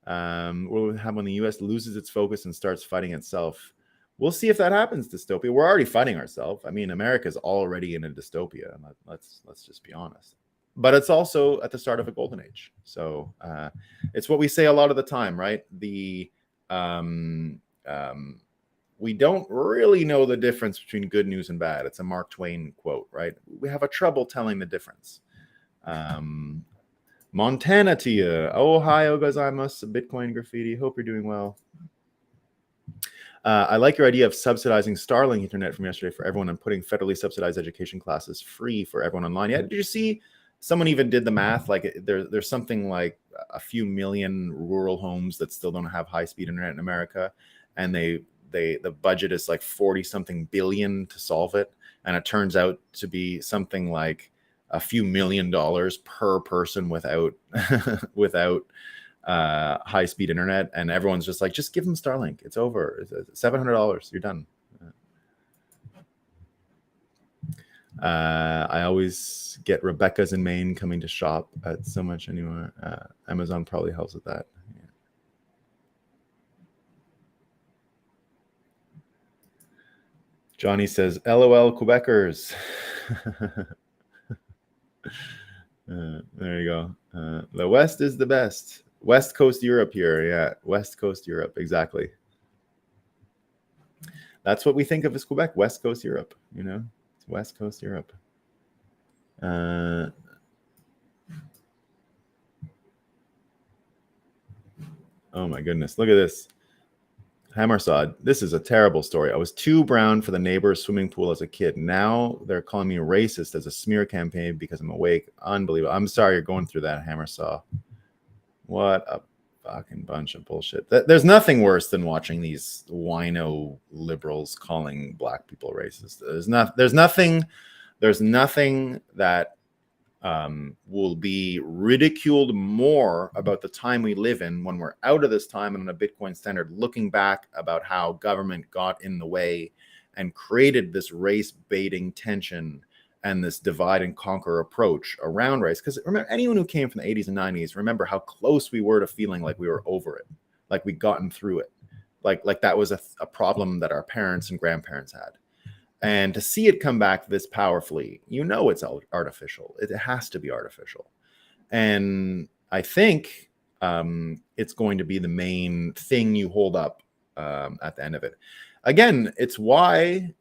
We'll have when the U.S. loses its focus and starts fighting itself. We'll see if that happens, dystopia. We're already fighting ourselves. I mean, America's already in a dystopia. Let's just be honest. But it's also at the start of a golden age. So it's what we say a lot of the time, right? We don't really know the difference between good news and bad. It's a Mark Twain quote, right? We have a trouble telling the difference. Montana to you. Ohio gozaimasu. Bitcoin graffiti. Hope you're doing well. I like your idea of subsidizing Starlink internet from yesterday for everyone and putting federally subsidized education classes free for everyone online. Yeah, did you see someone even did the math? Like there's something like a few million rural homes that still don't have high-speed internet in America, and the budget is like 40-something billion to solve it, and it turns out to be something like a few $1 million per person without high-speed internet, and everyone's just like, just give them Starlink. It's over. It's $700. You're done. I always get Rebecca's in Maine coming to shop at so much anymore. Amazon probably helps with that. Yeah. Johnny says, LOL Quebecers. There you go. The West is the best. West Coast Europe here. Yeah, West Coast Europe. Exactly. That's what we think of as Quebec. West Coast Europe. You know, it's West Coast Europe. Oh my goodness. Look at this. Hammersod. This is a terrible story. I was too brown for the neighbor's swimming pool as a kid. Now they're calling me racist as a smear campaign because I'm awake. Unbelievable. I'm sorry you're going through that, Hammersaw. What a fucking bunch of bullshit. There's nothing worse than watching these wino liberals calling black people racist. There's nothing that will be ridiculed more about the time we live in when we're out of this time and on a Bitcoin standard, looking back about how government got in the way and created this race baiting tension and this divide and conquer approach around race. Because remember, anyone who came from the 80s and 90s, remember how close we were to feeling like we were over it, like we'd gotten through it, like that was a problem that our parents and grandparents had. And to see it come back this powerfully, you know, it's artificial. It has to be artificial. And I think it's going to be the main thing you hold up at the end of it. Again, it's why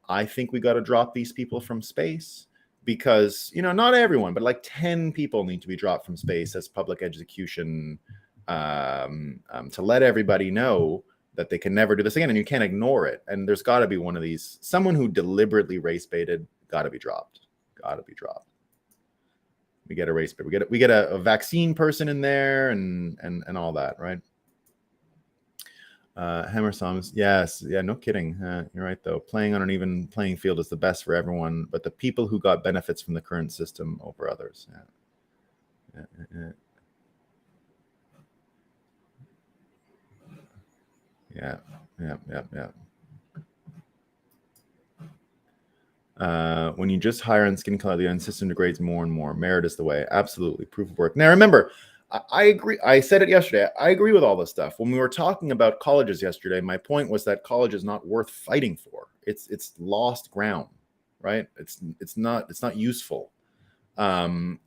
I think we got to drop these people from space, because, you know, not everyone, but like 10 people need to be dropped from space as public execution to let everybody know that they can never do this again, and you can't ignore it. And there's got to be one of these, someone who deliberately race baited, got to be dropped. We get a race bait. We get a vaccine person in there, and all that, right? Hammer Psalms, yes, yeah, no kidding. You're right though. Playing on an even playing field is the best for everyone, but the people who got benefits from the current system over others. Yeah. When you just hire on skin color, the system degrades more and more. Merit is the way. Absolutely. Proof of work. Now, remember, I agree. I said it yesterday. I agree with all this stuff. When we were talking about colleges yesterday, my point was that college is not worth fighting for. It's lost ground, right? It's not useful. And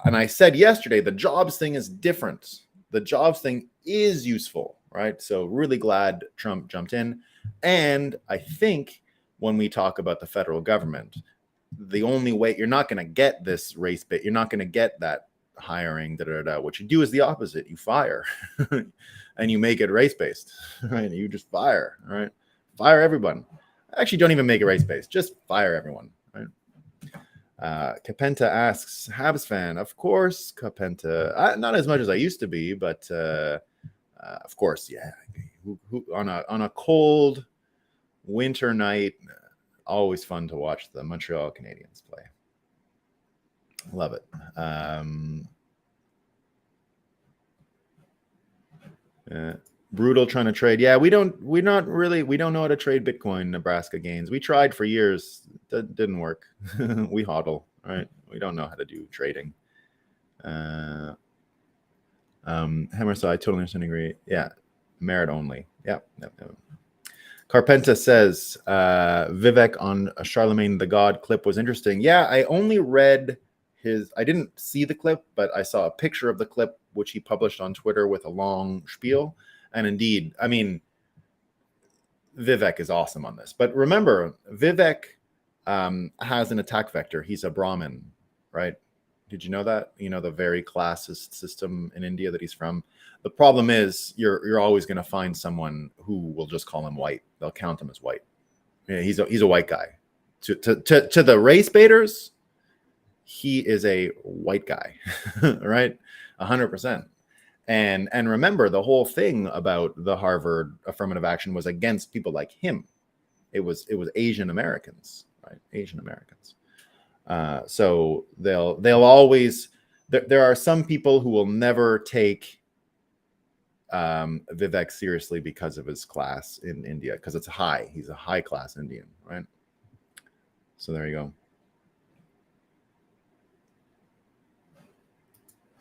I said yesterday, the jobs thing is different. The jobs thing is useful, right? So really glad Trump jumped in. And I think when we talk about the federal government, the only way you're not going to get this race bit, you're not going to get that hiring. What you do is the opposite. You fire, and you make it race based. Right? You just fire. Right? Fire everyone. Actually, don't even make it race based. Just fire everyone. Right? Capenta asks, Habs fan, of course. Capenta, not as much as I used to be, but of course, yeah. Who on a cold winter night, always fun to watch the Montreal Canadiens play. Love it. Brutal trying to trade. Yeah, we don't know how to trade Bitcoin. Nebraska gains. We tried for years. That didn't work. We hodl, right? We don't know how to do trading. Hammer, so I totally understand. Agree. Yeah, merit only. Yeah. Carpenta says Vivek on Charlemagne the God clip was interesting. Yeah, I only read I didn't see the clip, but I saw a picture of the clip, which he published on Twitter with a long spiel. And indeed, I mean, Vivek is awesome on this. But remember, Vivek has an attack vector. He's a Brahmin, right? Did you know that? You know, the very classist system in India that he's from. The problem is you're always going to find someone who will just call him white. They'll count him as white. Yeah, he's a white guy. To the race baiters, he is a white guy, right? 100%. And remember, the whole thing about the Harvard affirmative action was against people like him. It was Asian Americans, right? Asian Americans. So they'll always. There are some people who will never take Vivek seriously because of his class in India, because it's high. He's a high class Indian, right? So there you go.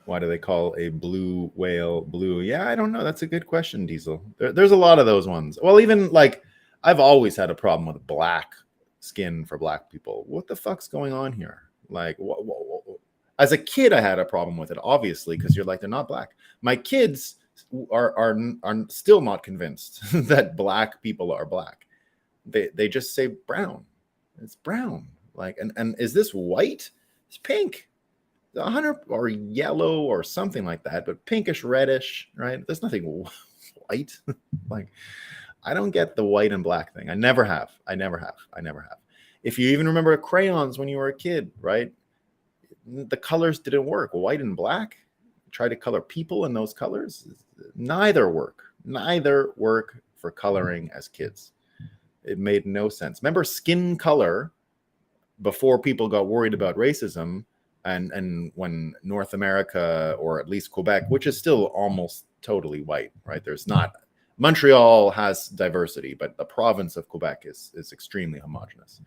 Why do they call a blue whale blue? Yeah, I don't know. That's a good question, Diesel. There's a lot of those ones. Well, even like I've always had a problem with black skin for black people. What the fuck's going on here? Like, as a kid, I had a problem with it, obviously, because you're like, they're not black. My kids are still not convinced that black people are black. They just say brown. It's brown. Like, and is this white? It's pink. 100 or yellow or something like that, but pinkish reddish, right? There's nothing white. Like, I don't get the white and black thing. I never have. If you even remember crayons when you were a kid, right? The colors didn't work. White and black. Try to color people in those colors. Neither work for coloring as kids. It made no sense. Remember skin color before people got worried about racism. And when North America, or at least Quebec, which is still almost totally white, right? There's not, Montreal has diversity, but the province of Quebec is extremely homogenous.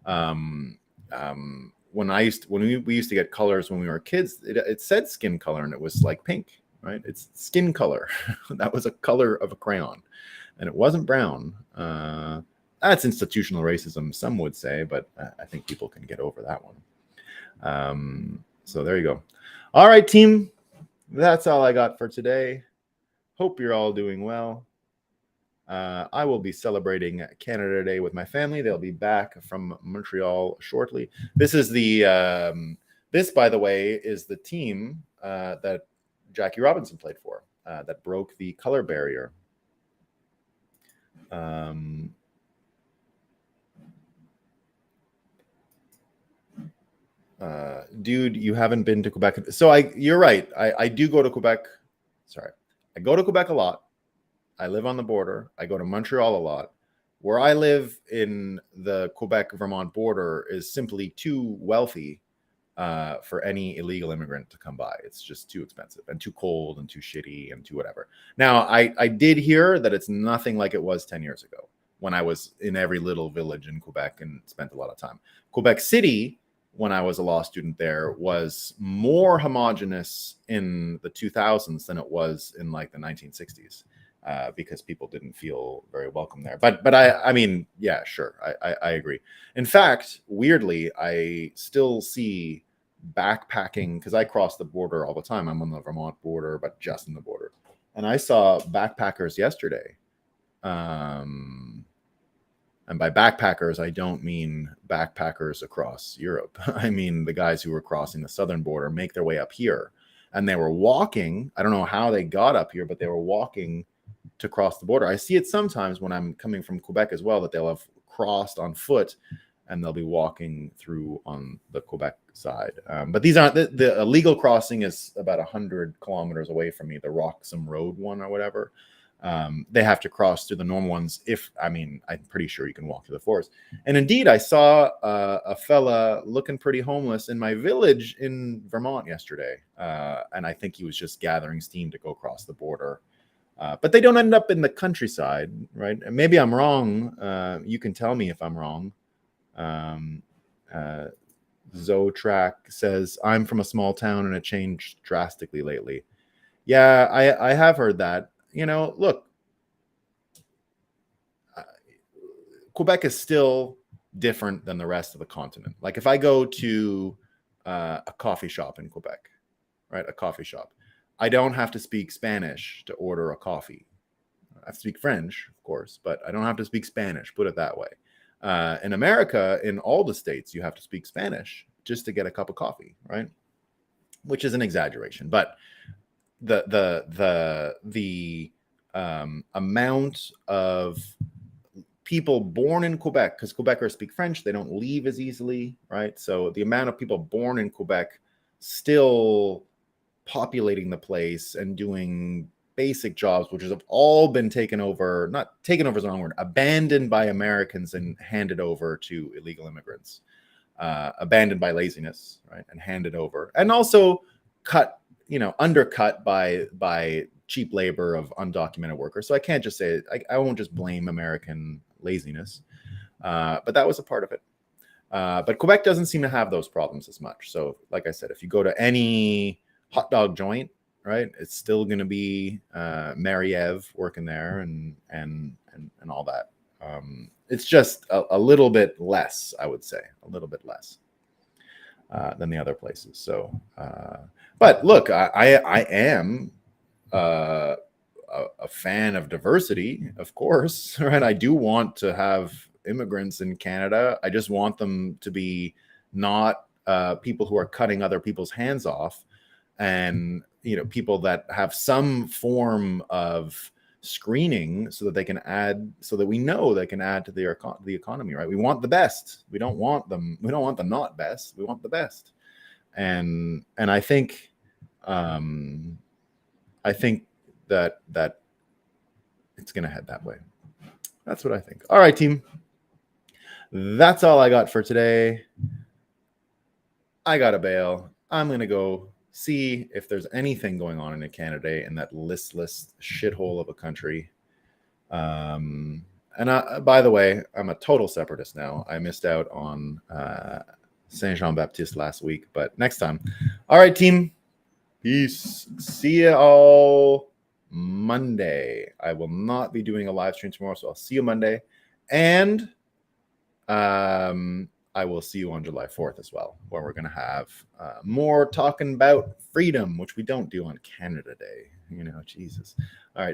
When we used to get colors when we were kids, it said skin color and it was like pink, right? It's skin color. That was a color of a crayon, and it wasn't brown. That's institutional racism, some would say, but I think people can get over that one. So there you go. All right, team. That's all I got for today. Hope you're all doing well. I will be celebrating Canada Day with my family. They'll be back from Montreal shortly. This is this, by the way, is the team that Jackie Robinson played for, that broke the color barrier. Dude, you haven't been to Quebec. So you're right. I do go to Quebec. Sorry. I go to Quebec a lot. I live on the border. I go to Montreal a lot. Where I live in the Quebec-Vermont border is simply too wealthy for any illegal immigrant to come by. It's just too expensive and too cold and too shitty and too whatever. Now, I did hear that it's nothing like it was 10 years ago when I was in every little village in Quebec and spent a lot of time. Quebec City, when I was a law student there, was more homogenous in the 2000s than it was in like the 1960s. Because people didn't feel very welcome there. But I mean, yeah, sure. I agree. In fact, weirdly, I still see backpacking, because I cross the border all the time. I'm on the Vermont border, but just in the border. And I saw backpackers yesterday And by backpackers, I don't mean backpackers across Europe. I mean the guys who were crossing the southern border make their way up here. And they were walking. I don't know how they got up here, but they were walking to cross the border. I see it sometimes when I'm coming from Quebec as well, that they'll have crossed on foot and they'll be walking through on the Quebec side. But these aren't, the illegal crossing is about 100 kilometers away from me, the Roxham Road one or whatever. They have to cross through the normal ones. I'm pretty sure you can walk through the forest. And indeed, I saw a fella looking pretty homeless in my village in Vermont yesterday. And I think he was just gathering steam to go across the border. But they don't end up in the countryside, right? And maybe I'm wrong. You can tell me if I'm wrong. Zotrack says, I'm from a small town and it changed drastically lately. Yeah, I have heard that. Look, Quebec is still different than the rest of the continent. Like if I go to a coffee shop in Quebec, right? A coffee shop, I don't have to speak Spanish to order a coffee. I have to speak French, of course, but I don't have to speak Spanish, put it that way. In America, in all the states, you have to speak Spanish just to get a cup of coffee, right? Which is an exaggeration, but the amount of people born in Quebec, because Quebecers speak French, they don't leave as easily, right? So the amount of people born in Quebec still populating the place and doing basic jobs, which have all been taken over, not taken over is the wrong word, abandoned by Americans and handed over to illegal immigrants, abandoned by laziness, right? And handed over, and also undercut by cheap labor of undocumented workers. So I can't just say, I won't just blame American laziness, but that was a part of it. But Quebec doesn't seem to have those problems as much. So like I said, if you go to any hot dog joint, right, it's still going to be Mary-Eve working there and all that. It's just a little bit less, I would say, a little bit less than the other places. So, but look, I am a fan of diversity, of course, right? I do want to have immigrants in Canada. I just want them to be not people who are cutting other people's hands off, and people that have some form of screening so that they can add, so that we know they can add to the economy, right? We want the best. We don't want the not best. We want the best. And I think that it's going to head that way. That's what I think. All right, team. That's all I got for today. I got to bail. I'm going to go see if there's anything going on in Canada, in that listless shithole of a country. And by the way, I'm a total separatist now. I missed out on Saint Jean Baptiste last week, but next time. All right, team. Peace. See you all Monday. I will not be doing a live stream tomorrow, so I'll see you Monday. And I will see you on July 4th as well, where we're going to have more talking about freedom, which we don't do on Canada Day. Jesus. All right.